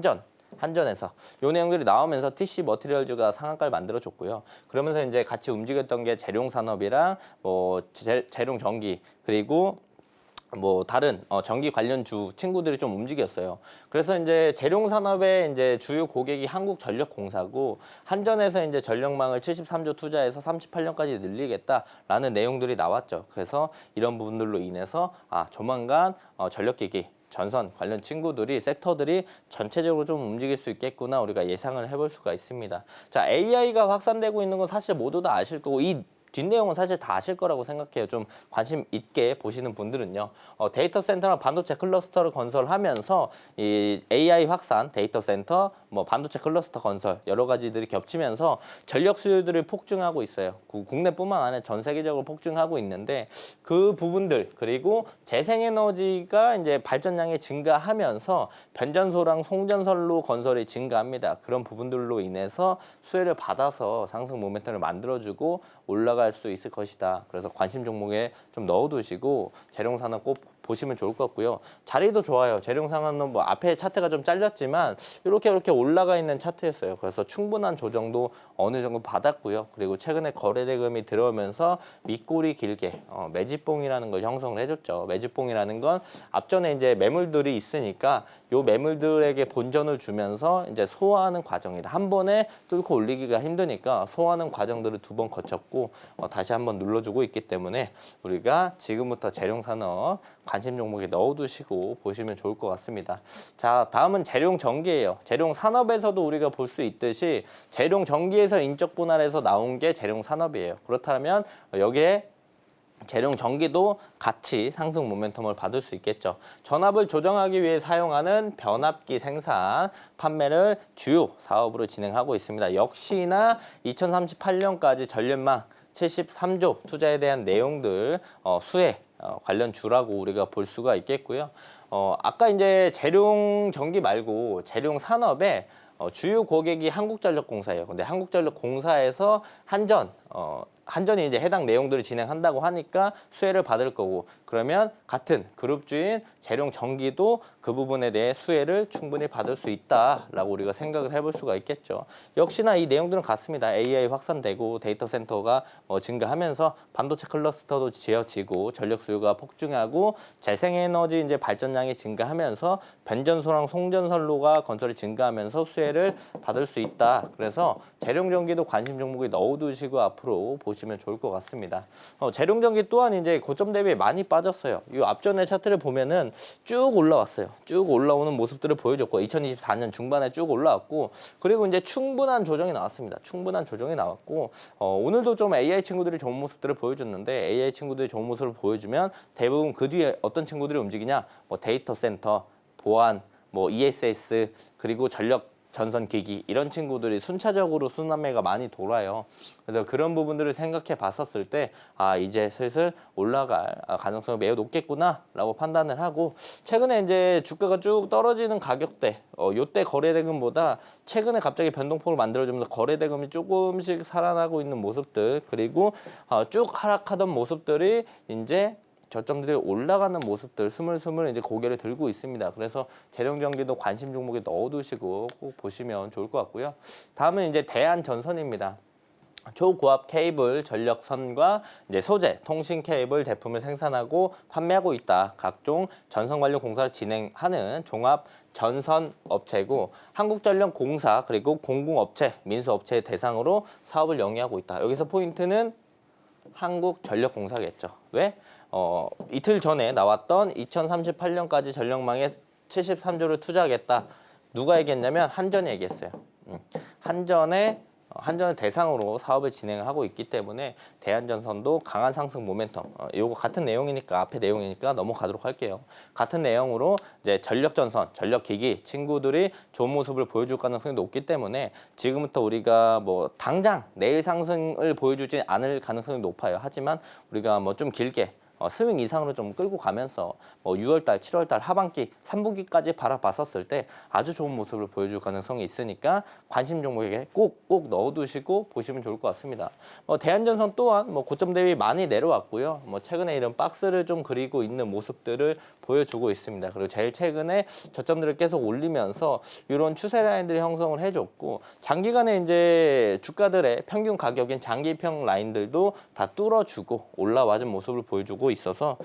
한전에서 요 내용들이 나오면서 TC 머티리얼즈가 상한가를 만들어줬고요. 그러면서 이제 같이 움직였던 게 재룡산업이랑 뭐 재룡전기 그리고 뭐 다른 전기 관련주 친구들이 좀 움직였어요. 그래서 이제 재룡산업의 이제 주요 고객이 한국전력공사고 한전에서 이제 전력망을 73조 투자해서 38년까지 늘리겠다라는 내용들이 나왔죠. 그래서 이런 부분들로 인해서 조만간 전력기기 전선 관련 친구들이 섹터들이 전체적으로 좀 움직일 수 있겠구나 우리가 예상을 해볼 수가 있습니다. 자, AI가 확산되고 있는 건 사실 모두 다 아실 거고 이 뒷내용은 사실 다 아실 거라고 생각해요. 좀 관심 있게 보시는 분들은요. 데이터 센터나 반도체 클러스터를 건설하면서 이 AI 확산, 데이터 센터, 뭐 반도체 클러스터 건설 여러 가지들이 겹치면서 전력 수요들이 폭증하고 있어요. 국내뿐만 아니라 전 세계적으로 폭증하고 있는데 그 부분들 그리고 재생에너지가 이제 발전량이 증가하면서 변전소랑 송전선로 건설이 증가합니다. 그런 부분들로 인해서 수혜를 받아서 상승 모멘텀을 만들어주고 올라갈 올라갈 수 있을 것이다. 그래서 관심 종목에 좀 넣어두시고 재룡산업 꼭 보시면 좋을 것 같고요. 자리도 좋아요. 재룡산업은 뭐 앞에 차트가 좀 잘렸지만 이렇게 올라가 있는 차트였어요. 그래서 충분한 조정도 어느 정도 받았고요. 그리고 최근에 거래대금이 들어오면서 윗골이 길게 매집봉이라는 걸 형성을 해줬죠. 매집봉이라는 건 앞전에 이제 매물들이 있으니까 요 매물들에게 본전을 주면서 이제 소화하는 과정이다. 한 번에 뚫고 올리기가 힘드니까 소화하는 과정들을 2번 거쳤고 다시 한번 눌러주고 있기 때문에 우리가 지금부터 재룡산업 관심 종목에 넣어두시고 보시면 좋을 것 같습니다. 자, 다음은 재룡전기예요. 재룡산업에서도 우리가 볼 수 있듯이 재룡전기에서 인적 분할해서 나온 게 재룡산업이에요. 그렇다면 여기에 재룡전기도 같이 상승 모멘텀을 받을 수 있겠죠. 전압을 조정하기 위해 사용하는 변압기 생산, 판매를 주요 사업으로 진행하고 있습니다. 역시나 2038년까지 전력망 73조 투자에 대한 내용들 수혜 관련 주라고 우리가 볼 수가 있겠고요. 아까 이제 재룡전기 말고 재룡산업에 주요 고객이 한국전력공사예요. 근데 한국전력공사에서 한전이 이제 해당 내용들을 진행한다고 하니까 수혜를 받을 거고, 그러면 같은 그룹주인 재룡전기도 그 부분에 대해 수혜를 충분히 받을 수 있다라고 우리가 생각을 해볼 수가 있겠죠. 역시나 이 내용들은 같습니다. AI 확산되고 데이터 센터가 증가하면서 반도체 클러스터도 지어지고 전력 수요가 폭증하고 재생에너지 이제 발전량이 증가하면서 변전소랑 송전선로가 건설이 증가하면서 수혜를 받을 수 있다. 그래서 재룡전기도 관심 종목에 넣어두시고 앞으로 보시면 좋을 것 같습니다. 재룡전기 또한 이제 고점 대비 많이 빠졌어요. 이 앞전의 차트를 보면은 쭉 올라왔어요. 쭉 올라오는 모습들을 보여줬고 2024년 중반에 쭉 올라왔고, 그리고 이제 충분한 조정이 나왔습니다. 충분한 조정이 나왔고 오늘도 좀 AI 친구들이 좋은 모습들을 보여줬는데, AI 친구들이 좋은 모습을 보여주면 대부분 그 뒤에 어떤 친구들이 움직이냐, 뭐 데이터 센터, 보안, 뭐 ESS, 그리고 전력 전선기기, 이런 친구들이 순차적으로 순환매가 많이 돌아요. 그래서 그런 부분들을 생각해 봤었을 때 이제 슬슬 올라갈 가능성이 매우 높겠구나 라고 판단을 하고, 최근에 이제 주가가 쭉 떨어지는 가격대, 요때 거래대금보다 최근에 갑자기 변동폭을 만들어주면서 거래대금이 조금씩 살아나고 있는 모습들, 그리고 쭉 하락하던 모습들이 이제 저점들이 올라가는 모습들 스물스물 이제 고개를 들고 있습니다. 그래서 재룡전기도 관심 종목에 넣어두시고 꼭 보시면 좋을 것 같고요. 다음은 이제 대한전선입니다. 초고압 케이블 전력선과 이제 소재, 통신 케이블 제품을 생산하고 판매하고 있다. 각종 전선 관련 공사를 진행하는 종합 전선 업체고, 한국전력공사 그리고 공공업체, 민수업체 대상으로 사업을 영위하고 있다. 여기서 포인트는 한국전력공사겠죠. 왜? 이틀 전에 나왔던 2038년까지 전력망에 73조를 투자하겠다. 누가 얘기했냐면 한전이 얘기했어요. 한전을 대상으로 사업을 진행하고 있기 때문에 대한전선도 강한 상승 모멘텀. 이거 같은 내용이니까, 앞에 내용이니까 넘어가도록 할게요. 같은 내용으로 이제 전력전선, 전력기기 친구들이 좋은 모습을 보여줄 가능성이 높기 때문에 지금부터 우리가 뭐 당장 내일 상승을 보여주지 않을 가능성이 높아요. 하지만 우리가 뭐 좀 길게 스윙 이상으로 좀 끌고 가면서 6월달, 7월달 하반기, 3분기까지 바라봤었을 때 아주 좋은 모습을 보여줄 가능성이 있으니까 관심 종목에게 꼭 넣어두시고 보시면 좋을 것 같습니다. 대한전선 또한 고점 대비 많이 내려왔고요. 최근에 이런 박스를 좀 그리고 있는 모습들을 보여주고 있습니다. 그리고 제일 최근에 저점들을 계속 올리면서 이런 추세 라인들이 형성을 해줬고, 장기간에 이제 주가들의 평균 가격인 장기평 라인들도 다 뚫어주고 올라와준 모습을 보여주고 있어서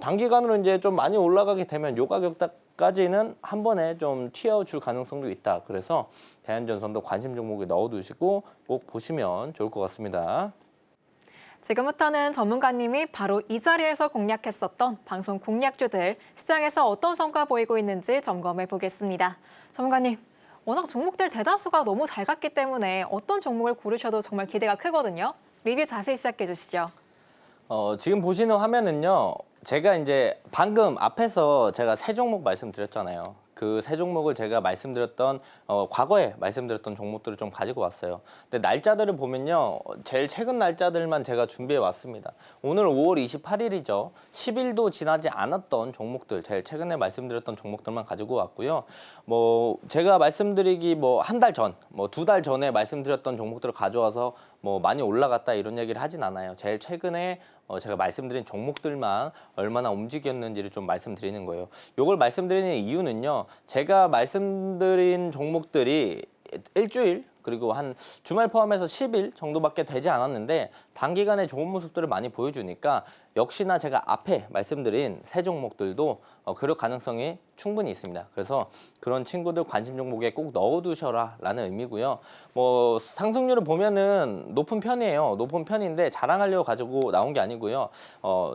단기간으로 이제 좀 많이 올라가게 되면 요 가격까지는 한 번에 좀 튀어줄 가능성도 있다. 그래서 대한전선도 관심 종목에 넣어두시고 꼭 보시면 좋을 것 같습니다. 지금부터는 전문가님이 바로 이 자리에서 공략했었던 방송 공략주들, 시장에서 어떤 성과 보이고 있는지 점검해 보겠습니다. 전문가님, 워낙 종목들 대다수가 너무 잘 갔기 때문에 어떤 종목을 고르셔도 정말 기대가 크거든요. 리뷰 자세히 시작해 주시죠. 지금 보시는 화면은요, 제가 이제 방금 앞에서 제가 세 종목 말씀드렸잖아요. 그 세 종목을 제가 말씀드렸던 과거에 말씀드렸던 종목들을 좀 가지고 왔어요. 근데 날짜들을 보면요, 제일 최근 날짜들만 제가 준비해 왔습니다. 오늘 5월 28일이죠. 10일도 지나지 않았던 종목들, 제일 최근에 말씀드렸던 종목들만 가지고 왔고요. 뭐 제가 말씀드리기 뭐 한 달 전, 뭐 2달 전에 말씀드렸던 종목들을 가져와서 뭐 많이 올라갔다 이런 얘기를 하진 않아요. 제일 최근에 제가 말씀드린 종목들만 얼마나 움직였는지를 좀 말씀드리는 거예요. 이걸 말씀드리는 이유는요, 제가 말씀드린 종목들이 일주일 그리고 한 주말 포함해서 10일 정도밖에 되지 않았는데 단기간에 좋은 모습들을 많이 보여주니까 역시나 제가 앞에 말씀드린 세 종목들도 그럴 가능성이 충분히 있습니다. 그래서 그런 친구들 관심 종목에 꼭 넣어두셔라 라는 의미고요. 뭐 상승률을 보면은 높은 편이에요. 높은 편인데 자랑하려고 가지고 나온 게 아니고요.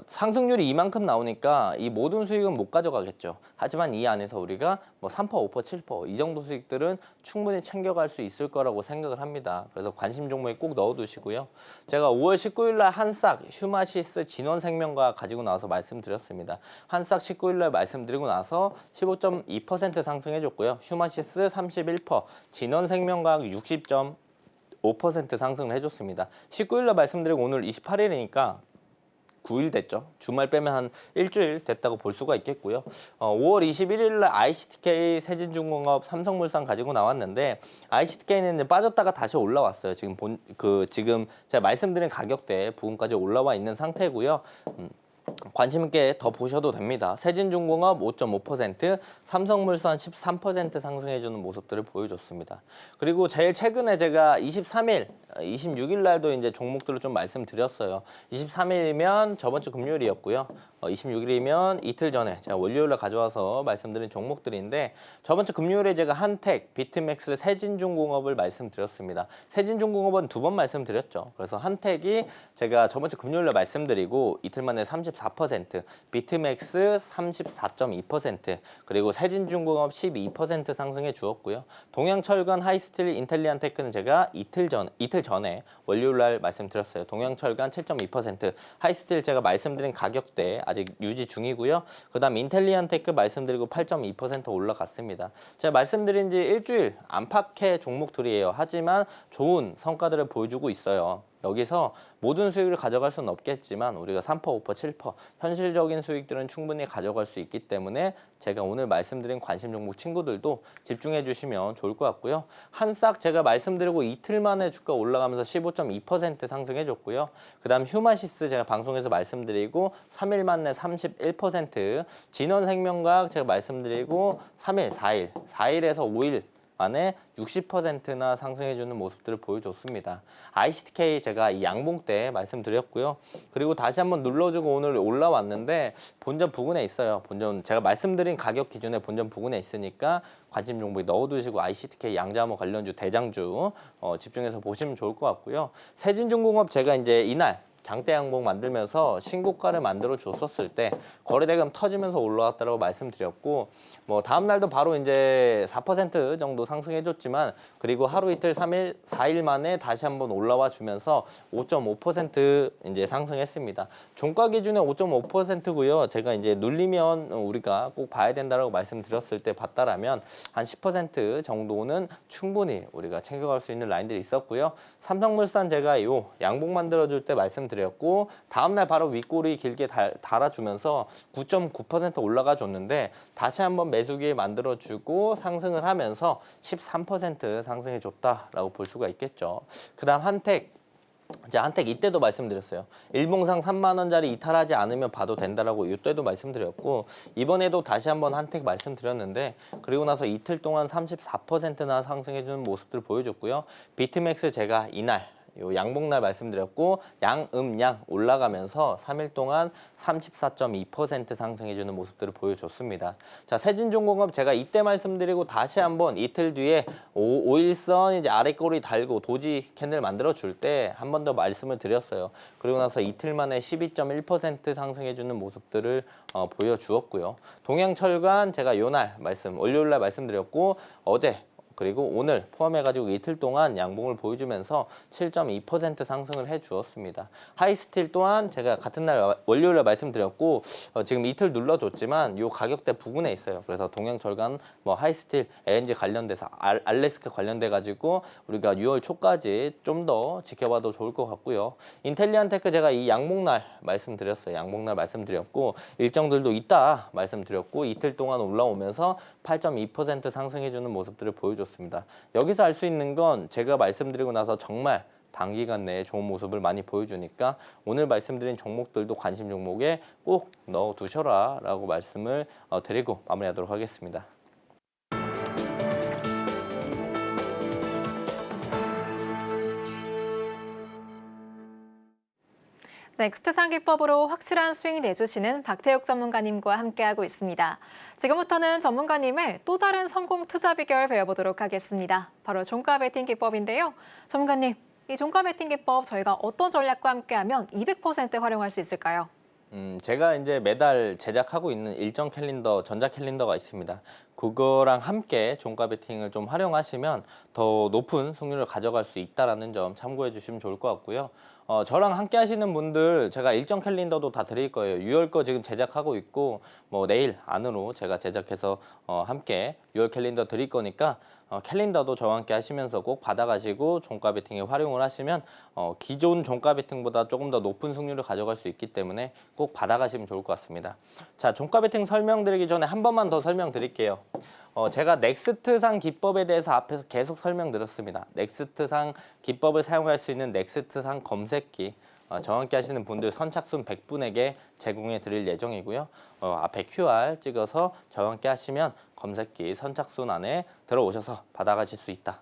상승률이 이만큼 나오니까 이 모든 수익은 못 가져가겠죠. 하지만 이 안에서 우리가 뭐 3%, 5%, 7% 이 정도 수익들은 충분히 챙겨갈 수 있을 거라고 생각을 합니다. 그래서 관심 종목에 꼭 넣어두시고요. 제가 5월 19일 날 한싹, 휴마시스, 진원생명과학 가지고 나와서 말씀드렸습니다. 한싹 19일 날 말씀드리고 나서 15.2% 상승해줬고요. 휴마시스 31%, 진원생명과학 60.5% 상승을 해줬습니다. 19일 날 말씀드리고 오늘 28일이니까 9일 됐죠. 주말 빼면 한 일주일 됐다고 볼 수가 있겠고요. 5월 21일 날 ICTK, 세진중공업, 삼성물산 가지고 나왔는데 ICTK는 이제 빠졌다가 다시 올라왔어요. 지금 제가 말씀드린 가격대 부근까지 올라와 있는 상태고요. 관심 있게 더 보셔도 됩니다. 세진중공업 5.5%, 삼성물산 13% 상승해주는 모습들을 보여줬습니다. 그리고 제일 최근에 제가 23일, 26일 날도 이제 종목들을 좀 말씀드렸어요. 23일이면 저번 주 금요일이었고요. 26일이면 이틀 전에 제가 월요일 날 가져와서 말씀드린 종목들인데 저번 주 금요일에 제가 한택, 비트맥스, 세진중공업을 말씀드렸습니다. 세진중공업은 2번 말씀드렸죠. 그래서 한택이 제가 저번 주 금요일 날 말씀드리고 이틀 만에 34%, 비트맥스 34.2%, 그리고 세진중공업 12% 상승해 주었고요. 동양철강, 하이스틸, 인텔리안테크는 제가 이틀 전에 월요일 날 말씀드렸어요. 동양철강 7.2%, 하이스틸 제가 말씀드린 가격대 아직 유지 중이고요. 그다음 인텔리안테크 말씀드리고 8.2% 올라갔습니다. 제가 말씀드린 지 일주일 안팎의 종목들이에요. 하지만 좋은 성과들을 보여주고 있어요. 여기서 모든 수익을 가져갈 수는 없겠지만 우리가 3%, 5%, 7% 현실적인 수익들은 충분히 가져갈 수 있기 때문에 제가 오늘 말씀드린 관심 종목 친구들도 집중해 주시면 좋을 것 같고요. 한싹 제가 말씀드리고 이틀 만에 주가 올라가면서 15.2% 상승해 줬고요. 그 다음 휴마시스 제가 방송에서 말씀드리고 3일 만에 31%, 진원생명과학 제가 말씀드리고 3일, 4일에서 5일 안에 60%나 상승해주는 모습들을 보여줬습니다. ICTK 제가 이 양봉 때 말씀드렸고요. 그리고 다시 한번 눌러주고 오늘 올라왔는데 본전 부근에 있어요. 본전 제가 말씀드린 가격 기준에 본전 부근에 있으니까 관심 종목에 넣어두시고 ICTK 양자암호 관련주 대장주 집중해서 보시면 좋을 것 같고요. 세진중공업 제가 이제 이날 장대 양봉 만들면서 신고가를 만들어 줬었을 때 거래대금 터지면서 올라왔다고 말씀드렸고 뭐 다음 날도 바로 이제 4% 정도 상승해 줬지만 그리고 하루 이틀 3일 4일 만에 다시 한번 올라와 주면서 5.5% 이제 상승했습니다. 종가 기준에 5.5%고요. 제가 이제 눌리면 우리가 꼭 봐야 된다라고 말씀드렸을 때 봤다라면 한 10% 정도는 충분히 우리가 챙겨갈 수 있는 라인들이 있었고요. 삼성물산 제가 요 양봉 만들어 줄 때 말씀드렸고 다음날 바로 윗꼬리 길게 달아주면서 9.9% 올라가 줬는데 다시 한번 매수기에 만들어주고 상승을 하면서 13% 상승해 줬다라고 볼 수가 있겠죠. 그 다음 한택 이때도 말씀드렸어요. 일봉상 3만 원짜리 이탈하지 않으면 봐도 된다라고 이때도 말씀드렸고 이번에도 다시 한번 한택 말씀드렸는데 그리고 나서 이틀 동안 34%나 상승해주는 모습들 보여줬고요. 비트맥스 제가 이날 요 양봉날 말씀드렸고 양음양 올라가면서 3일 동안 34.2% 상승해주는 모습들을 보여줬습니다. 자, 세진중공업 제가 이때 말씀드리고 다시 한번 이틀 뒤에 5일선 이제 아래 꼬리 달고 도지 캔들 만들어 줄 때 한 번 더 말씀을 드렸어요. 그리고 나서 이틀 만에 12.1% 상승해주는 모습들을 보여주었고요. 동양철관 제가 요날 월요일날 말씀드렸고 어제 그리고 오늘 포함해가지고 이틀 동안 양봉을 보여주면서 7.2% 상승을 해주었습니다. 하이스틸 또한 제가 같은 날 월요일에 말씀드렸고 지금 이틀 눌러줬지만 이 가격대 부근에 있어요. 그래서 동양절간 뭐 하이스틸, LNG 관련돼서 알래스카 관련돼가지고 우리가 6월 초까지 좀 더 지켜봐도 좋을 것 같고요. 인텔리안테크 제가 이 양봉날 말씀드렸어요. 양봉날 말씀드렸고 일정들도 있다 말씀드렸고 이틀 동안 올라오면서 8.2% 상승해주는 모습들을 보여줬습니다. 여기서 알 수 있는 건 제가 말씀드리고 나서 정말 단기간 내에 좋은 모습을 많이 보여주니까 오늘 말씀드린 종목들도 관심 종목에 꼭 넣어두셔라 라고 말씀을 드리고 마무리하도록 하겠습니다. 넥스트상 기법으로 확실한 수익 내주시는 박태욱 전문가님과 함께하고 있습니다. 지금부터는 전문가님의 또 다른 성공 투자 비결 배워보도록 하겠습니다. 바로 종가 베팅 기법인데요. 전문가님, 이 종가 베팅 기법 저희가 어떤 전략과 함께하면 200% 활용할 수 있을까요? 제가 이제 매달 제작하고 있는 일정 캘린더, 전자 캘린더가 있습니다. 그거랑 함께 종가 베팅을 좀 활용하시면 더 높은 승률을 가져갈 수 있다는 점 참고해 주시면 좋을 것 같고요. 저랑 함께 하시는 분들 제가 일정 캘린더도 다 드릴 거예요. 6월 거 지금 제작하고 있고 뭐 내일 안으로 제가 제작해서 함께 6월 캘린더 드릴 거니까 캘린더도 저와 함께 하시면서 꼭 받아가시고 종가 베팅에 활용을 하시면 기존 종가 베팅보다 조금 더 높은 승률을 가져갈 수 있기 때문에 꼭 받아가시면 좋을 것 같습니다. 자, 종가 베팅 설명드리기 전에 한 번만 더 설명드릴게요. 제가 넥스트상 기법에 대해서 앞에서 계속 설명드렸습니다. 넥스트상 기법을 사용할 수 있는 넥스트상 검색기 저와 함께 하시는 분들 선착순 100분에게 제공해 드릴 예정이고요. 앞에 QR 찍어서 저와 함께 하시면 검색기 선착순 안에 들어오셔서 받아가실 수 있다.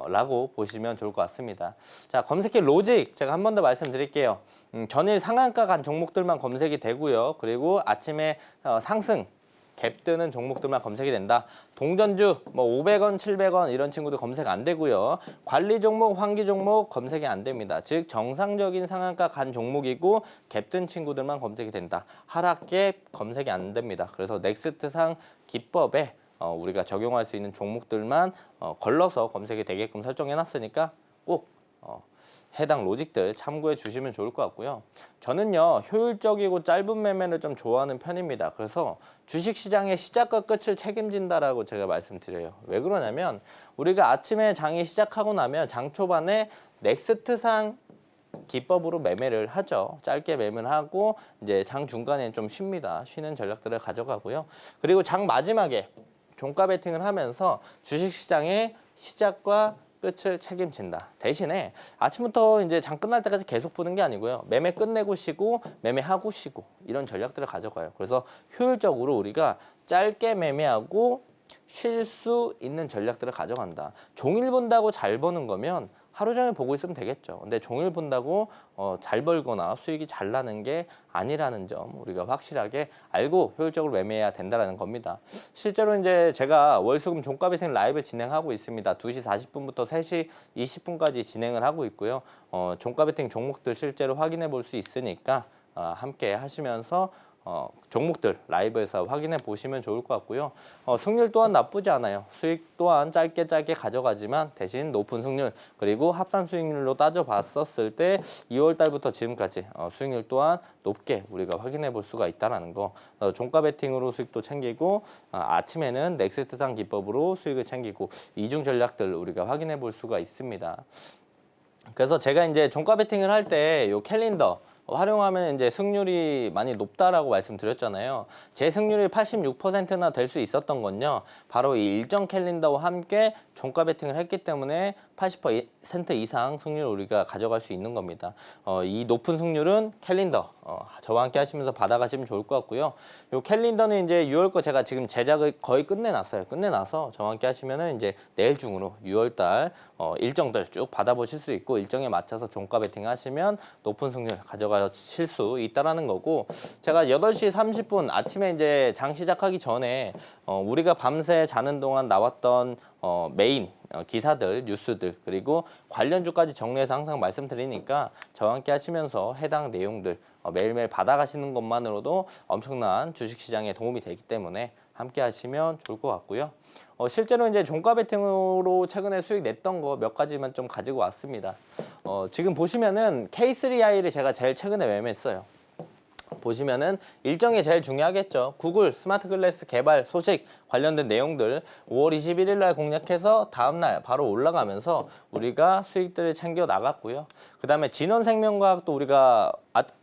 라고 보시면 좋을 것 같습니다. 자, 검색기 로직 제가 한 번 더 말씀드릴게요. 전일 상한가 간 종목들만 검색이 되고요. 그리고 아침에 상승 갭 뜨는 종목들만 검색이 된다. 동전주 뭐 500원, 700원 이런 친구들 검색 안 되고요. 관리 종목, 환기 종목 검색이 안 됩니다. 즉 정상적인 상한가 간 종목이고 갭 뜬 친구들만 검색이 된다. 하락갭 검색이 안 됩니다. 그래서 넥스트상 기법에 우리가 적용할 수 있는 종목들만 걸러서 검색이 되게끔 설정해 놨으니까 꼭 해당 로직들 참고해 주시면 좋을 것 같고요. 저는요 효율적이고 짧은 매매를 좀 좋아하는 편입니다. 그래서 주식시장의 시작과 끝을 책임진다라고 제가 말씀드려요. 왜 그러냐면 우리가 아침에 장이 시작하고 나면 장 초반에 넥스트상 기법으로 매매를 하죠. 짧게 매매를 하고 이제 장 중간에 좀 쉽니다. 쉬는 전략들을 가져가고요. 그리고 장 마지막에 종가 베팅을 하면서 주식시장의 시작과 끝을 책임진다. 대신에 아침부터 이제 장 끝날 때까지 계속 보는 게 아니고요. 매매 끝내고 쉬고 매매하고 쉬고 이런 전략들을 가져가요. 그래서 효율적으로 우리가 짧게 매매하고 쉴 수 있는 전략들을 가져간다. 종일 본다고 잘 버는 거면 하루 종일 보고 있으면 되겠죠. 근데 종일 본다고 잘 벌거나 수익이 잘 나는 게 아니라는 점 우리가 확실하게 알고 효율적으로 매매해야 된다는 겁니다. 실제로 이제 제가 월수금 종가 베팅 라이브 진행하고 있습니다. 2시 40분부터 3시 20분까지 진행을 하고 있고요. 종가 베팅 종목들 실제로 확인해 볼 수 있으니까 함께 하시면서 종목들 라이브에서 확인해 보시면 좋을 것 같고요. 승률 또한 나쁘지 않아요. 수익 또한 짧게 가져가지만 대신 높은 승률 그리고 합산 수익률로 따져봤었을 때 2월 달부터 지금까지 수익률 또한 높게 우리가 확인해 볼 수가 있다는 거. 종가 베팅으로 수익도 챙기고 아침에는 넥스트상 기법으로 수익을 챙기고 이중 전략들 우리가 확인해 볼 수가 있습니다. 그래서 제가 이제 종가 베팅을 할 때 요 캘린더 활용하면 이제 승률이 많이 높다라고 말씀드렸잖아요. 제 승률이 86%나 될 수 있었던 건요. 바로 이 일정 캘린더와 함께 종가 베팅을 했기 때문에 80% 이상 승률을 우리가 가져갈 수 있는 겁니다. 이 높은 승률은 캘린더 저와 함께 하시면서 받아가시면 좋을 것 같고요. 이 캘린더는 이제 6월 거 제가 지금 제작을 거의 끝내놨어요. 끝내놔서 저와 함께 하시면은 이제 내일 중으로 6월 달 일정들 쭉 받아보실 수 있고 일정에 맞춰서 종가 베팅 하시면 높은 승률 가져가실 수 있다라는 거고 제가 8시 30분 아침에 이제 장 시작하기 전에 우리가 밤새 자는 동안 나왔던 메인 기사들, 뉴스들 그리고 관련주까지 정리해서 항상 말씀드리니까 저와 함께 하시면서 해당 내용들 매일매일 받아가시는 것만으로도 엄청난 주식시장에 도움이 되기 때문에 함께 하시면 좋을 것 같고요. 실제로 이제 종가 베팅으로 최근에 수익 냈던 거 몇 가지만 좀 가지고 왔습니다. 지금 보시면은 K3I를 제가 제일 최근에 매매했어요. 보시면은 일정이 제일 중요하겠죠. 구글 스마트 글래스 개발 소식 관련된 내용들 5월 21일 날 공략해서 다음 날 바로 올라가면서 우리가 수익들을 챙겨 나갔고요. 그다음에 진원생명과학도 우리가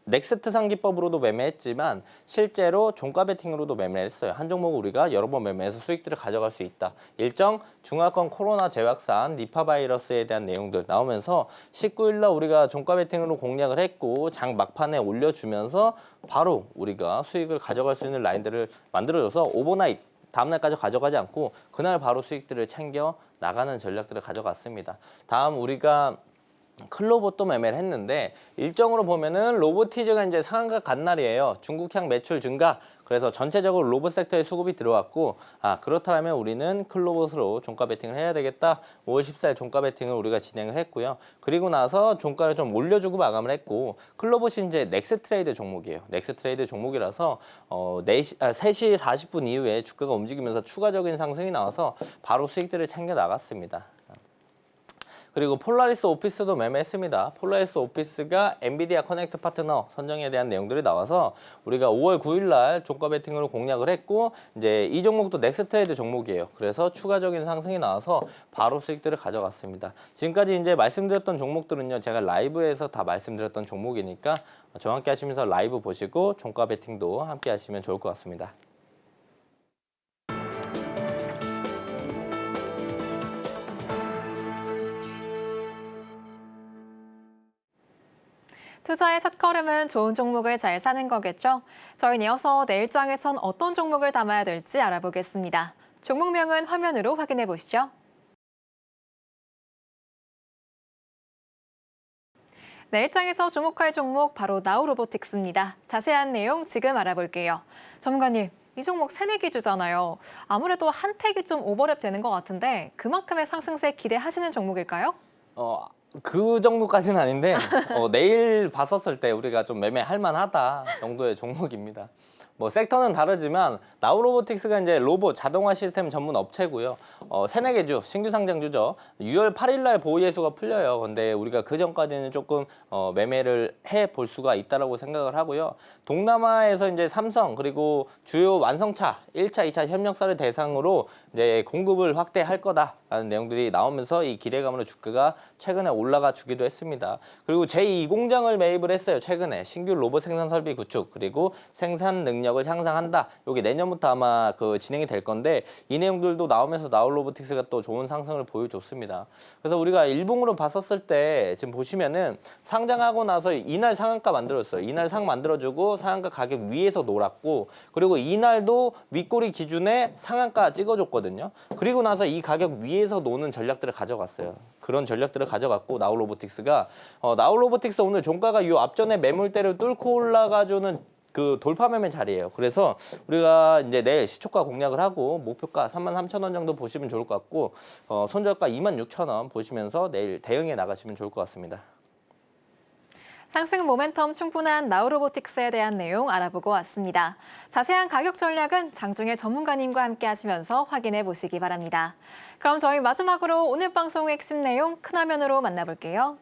넥스트 상기법으로도 매매했지만 실제로 종가 베팅으로도 매매했어요. 한 종목 우리가 여러 번 매매해서 수익들을 가져갈 수 있다. 일정 중화권 코로나 재확산 니파 바이러스에 대한 내용들 나오면서 19일 날 우리가 종가 베팅으로 공략을 했고 장 막판에 올려주면서 바로 우리가 수익을 가져갈 수 있는 라인들을 만들어줘서 오버나잇 다음날까지 가져가지 않고 그날 바로 수익들을 챙겨 나가는 전략들을 가져갔습니다. 다음 우리가 클로봇도 매매를 했는데 일정으로 보면은 로보티즈가 이제 상한가 간 날이에요. 중국향 매출 증가. 그래서 전체적으로 로봇 섹터에 수급이 들어왔고 그렇다면 우리는 클로봇으로 종가 베팅을 해야 되겠다. 5월 14일 종가 베팅을 우리가 진행을 했고요. 그리고 나서 종가를 좀 올려주고 마감을 했고 클로봇이 이제 넥스트레이드 종목이에요. 넥스트레이드 종목이라서 3시 40분 이후에 주가가 움직이면서 추가적인 상승이 나와서 바로 수익들을 챙겨 나갔습니다. 그리고 폴라리스 오피스도 매매했습니다. 폴라리스 오피스가 엔비디아 커넥트 파트너 선정에 대한 내용들이 나와서 우리가 5월 9일 날 종가 베팅으로 공략을 했고 이제 이 종목도 넥스트레이드 종목이에요. 그래서 추가적인 상승이 나와서 바로 수익들을 가져갔습니다. 지금까지 이제 말씀드렸던 종목들은요. 제가 라이브에서 다 말씀드렸던 종목이니까 저와 함께 하시면서 라이브 보시고 종가 베팅도 함께 하시면 좋을 것 같습니다. 투자의 첫걸음은 좋은 종목을 잘 사는 거겠죠? 저희는 이어서 내일장에선 어떤 종목을 담아야 될지 알아보겠습니다. 종목명은 화면으로 확인해 보시죠. 내일장에서 주목할 종목 바로 나우로보틱스입니다. 자세한 내용 지금 알아볼게요. 전문가님, 이 종목 새내기주잖아요. 아무래도 한택이 좀 오버랩 되는 것 같은데 그만큼의 상승세 기대하시는 종목일까요? 그 정도까지는 아닌데 내일 봤었을 때 우리가 좀 매매할 만하다 정도의 종목입니다. 뭐 섹터는 다르지만 나우로보틱스가 이제 로봇 자동화 시스템 전문 업체고요. 새내기주 신규 상장주죠. 6월 8일 날 보유 예수가 풀려요. 근데 우리가 그 전까지는 조금 매매를 해 볼 수가 있다라고 생각을 하고요. 동남아에서 이제 삼성 그리고 주요 완성차 1차, 2차 협력사를 대상으로 이제 공급을 확대할 거다라는 내용들이 나오면서 이 기대감으로 주가가 최근에 올라가 주기도 했습니다. 그리고 제2 공장을 매입을 했어요. 최근에 신규 로봇 생산 설비 구축 그리고 생산 능력을 향상한다. 여기 내년부터 아마 진행이 될 건데 이 내용들도 나오면서 나우로보틱스가 또 좋은 상승을 보여줬습니다. 그래서 우리가 일봉으로 봤었을 때 지금 보시면은 상장하고 나서 이날 상한가 만들었어요. 이날 상 만들어주고 상한가 가격 위에서 놀았고 그리고 이날도 윗꼬리 기준에 상한가 찍어줬거든요. 그리고 나서 이 가격 위에서 노는 전략들을 가져갔어요. 그런 전략들을 가져갔고 나우로보틱스가 나우로보틱스 오늘 종가가 이 앞전에 매물대를 뚫고 올라가주는 돌파 매매 자리예요. 그래서 우리가 이제 내일 시초가 공략을 하고 목표가 33,000원 정도 보시면 좋을 것 같고 손절가 26,000원 보시면서 내일 대응해 나가시면 좋을 것 같습니다. 상승 모멘텀 충분한 나우로보틱스에 대한 내용 알아보고 왔습니다. 자세한 가격 전략은 장중에 전문가님과 함께 하시면서 확인해 보시기 바랍니다. 그럼 저희 마지막으로 오늘 방송의 핵심 내용 큰 화면으로 만나볼게요.